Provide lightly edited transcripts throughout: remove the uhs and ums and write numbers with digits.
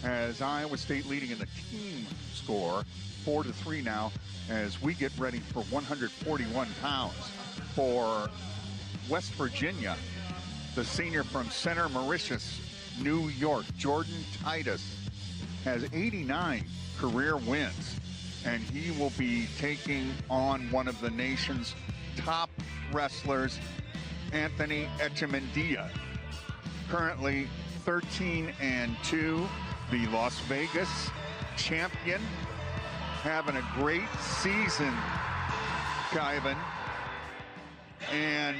has Iowa State leading in the team score 4-3 now as we get ready for 141 pounds. For West Virginia, the senior from Center Mauritius, New York, Jordan Titus, has 89 career wins, and he will be taking on one of the nation's top wrestlers, Anthony Echemendia. Currently 13-2, the Las Vegas champion, having a great season, Kyvan, and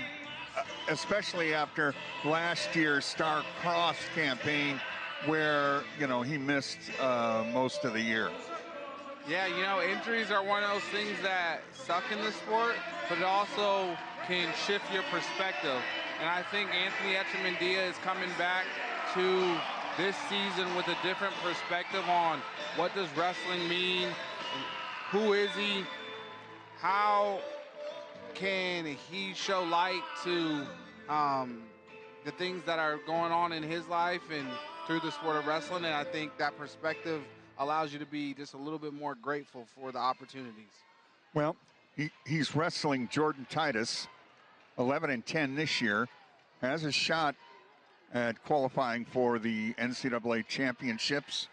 especially after last year's Star Cross campaign where, he missed most of the year. Yeah, injuries are one of those things that suck in the sport, but it also can shift your perspective. And I think Anthony Echemendia is coming back to this season with a different perspective on what does wrestling mean, who is he, how can he show light to the things that are going on in his life and through the sport of wrestling. And I think that perspective allows you to be just a little bit more grateful for the opportunities. Well, he's wrestling Jordan Titus, 11-10 this year, has a shot at qualifying for the NCAA championships.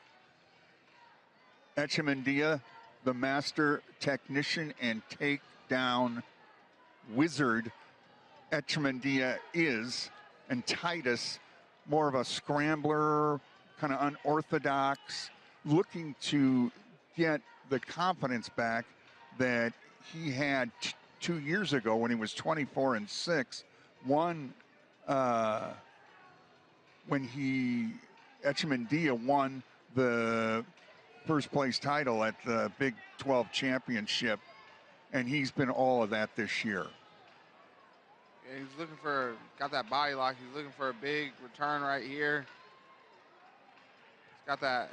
Echemendia, the master technician and takedown wizard Echemendia is, and Titus, more of a scrambler, kind of unorthodox, looking to get the confidence back that he had 2 years ago when he was 24-6. One, when Echemendia won the first place title at the Big 12 championship, and he's been all of that this year. Yeah, he's looking got that body lock. He's looking for a big return right here. He's got that,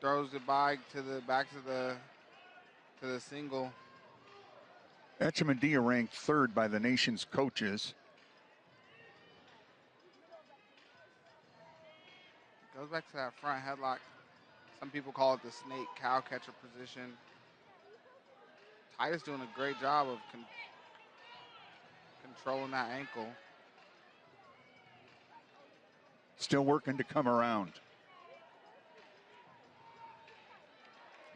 throws the back to the single. Echemendia ranked third by the nation's coaches. Goes back to that front headlock. Some people call it the snake cow catcher position. Titus doing a great job of controlling that ankle. Still working to come around.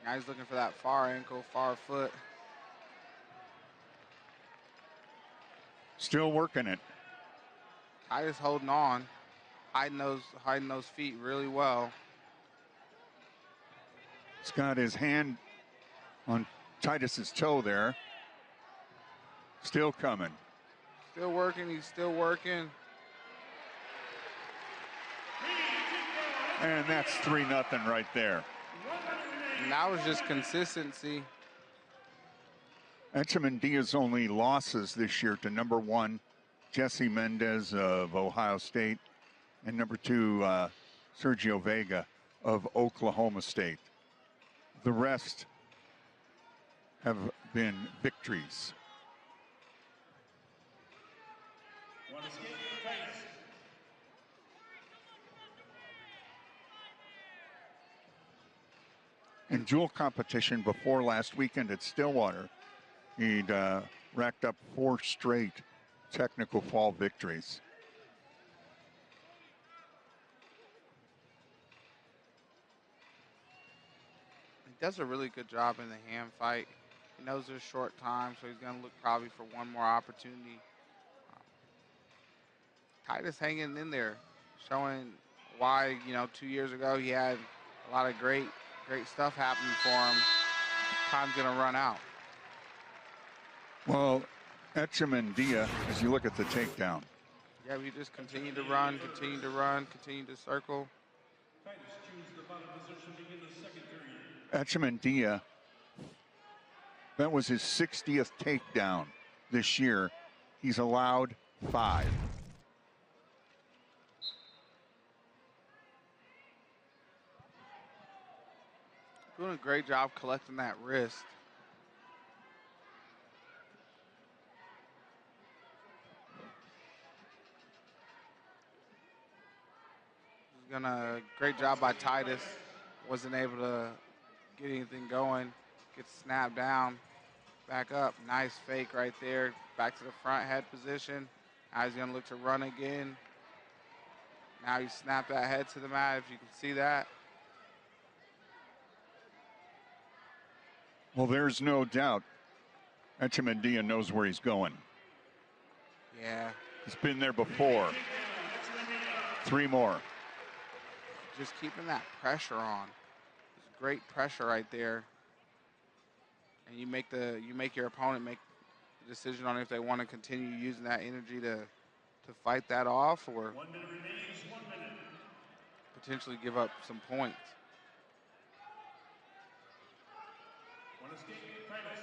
Now he's looking for that far ankle, far foot. Still working it. Titus holding on, hiding those feet really well. He's got his hand on Titus's toe there. Still coming. Still working, he's still working. And that's 3-0 right there. And that was just consistency. Echemendia's only losses this year to number 1, Jesse Mendez of Ohio State, and number 2, Sergio Vega of Oklahoma State. The rest have been victories. In dual competition before last weekend at Stillwater, he'd racked up 4 straight technical fall victories. He does a really good job in the hand fight. He knows there's short time, so he's going to look probably for one more opportunity. Titus hanging in there, showing why, 2 years ago he had a lot of great stuff happening for him. Time's going to run out. Well, Echemendia, as you look at the takedown. Yeah, we just continue to run, continue to circle. Echemendia, that was his 60th takedown this year. He's allowed 5. Doing a great job collecting that wrist. He's great job by Titus. Wasn't able to get anything going. Gets snapped down. Back up. Nice fake right there. Back to the front head position. Now he's going to look to run again. Now he snapped that head to the mat, if you can see that. Well, there's no doubt Echemendia knows where he's going. Yeah. He's been there before. 3 more. Just keeping that pressure on. It's great pressure right there. And you make your opponent make the decision on if they want to continue using that energy to fight that off or potentially give up some points.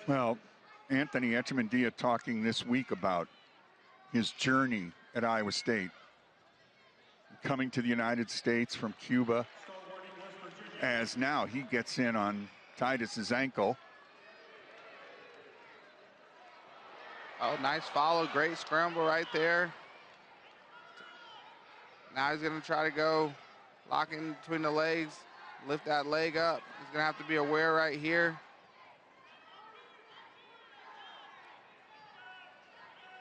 Well, Anthony Echemendia talking this week about his journey at Iowa State. Coming to the United States from Cuba, as now he gets in on Titus's ankle. Oh, nice follow. Great scramble right there. Now he's going to try to go lock in between the legs, lift that leg up. He's going to have to be aware right here.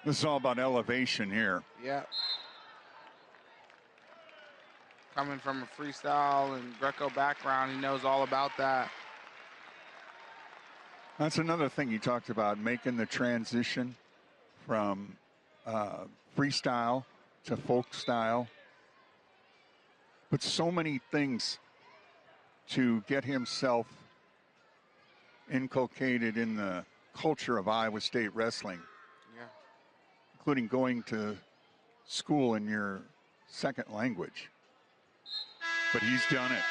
This is all about elevation here. Yeah. Coming from a freestyle and Greco background, he knows all about that. That's another thing he talked about, making the transition from freestyle to folk style. But so many things to get himself inculcated in the culture of Iowa State wrestling. Yeah. Including going to school in your second language. But he's done it.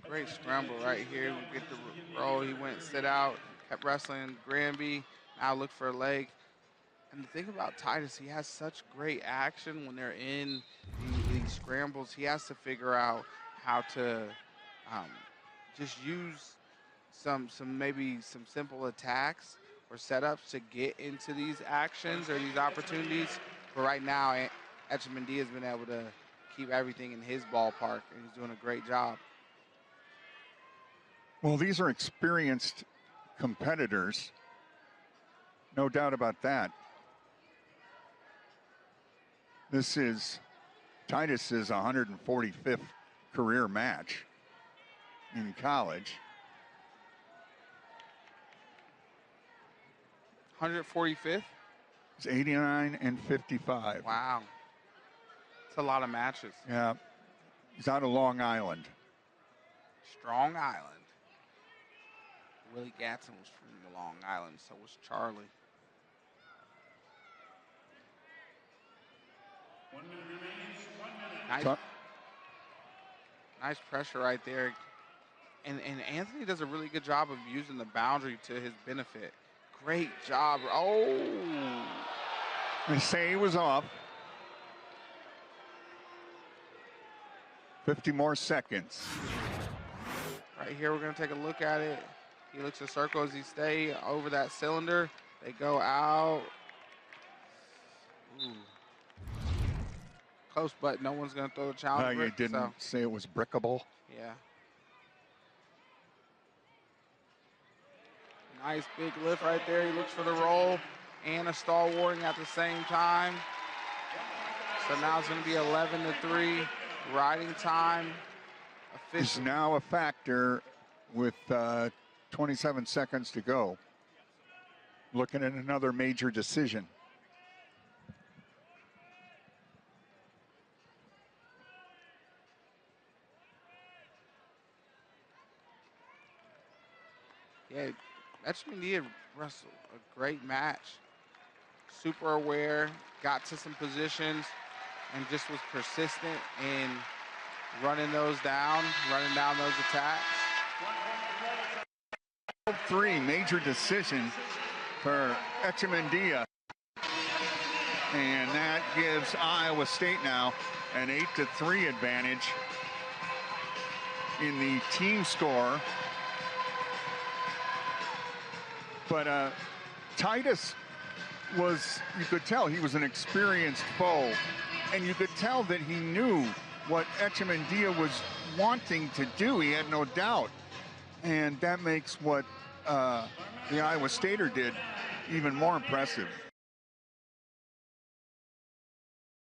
Great scramble right here. We get the roll. He went sit out, kept wrestling Granby. Now look for a leg. And the thing about Titus, he has such great action when they're in these scrambles. He has to figure out how to just use some simple attacks or setups to get into these actions or these opportunities. But right now, Echemendia has been able to keep everything in his ballpark, and he's doing a great job. Well, these are experienced competitors. No doubt about that. This is Titus's 145th career match in college. 145th? It's 89 and 55. Wow. It's a lot of matches. Yeah. He's out of Long Island. Strong Island. Willie Gatson was from Long Island, so was Charlie. 1 minute remains. 1 minute. Nice pressure right there. And Anthony does a really good job of using the boundary to his benefit. Great job. Oh. They say he was off. 50 more seconds. Right here, we're going to take a look at it. He looks to circle as he stay over that cylinder. They go out. Ooh. Close, but no one's going to throw the challenge. You didn't say it was brickable. Yeah. Nice big lift right there. He looks for the roll and a stalwarting at the same time. So now it's going to be 11-3. Riding time. Is now a factor with 27 seconds to go. Looking at another major decision. Yeah, Echemendia wrestled a great match. Super aware, got to some positions, and just was persistent in running those down, running down those attacks. 3 major decision for Echemendia. And that gives Iowa State now an 8-3 advantage in the team score. But Titus was, you could tell he was an experienced foe, and you could tell that he knew what Echemendia was wanting to do. He had no doubt, and that makes what the Iowa Stater did even more impressive.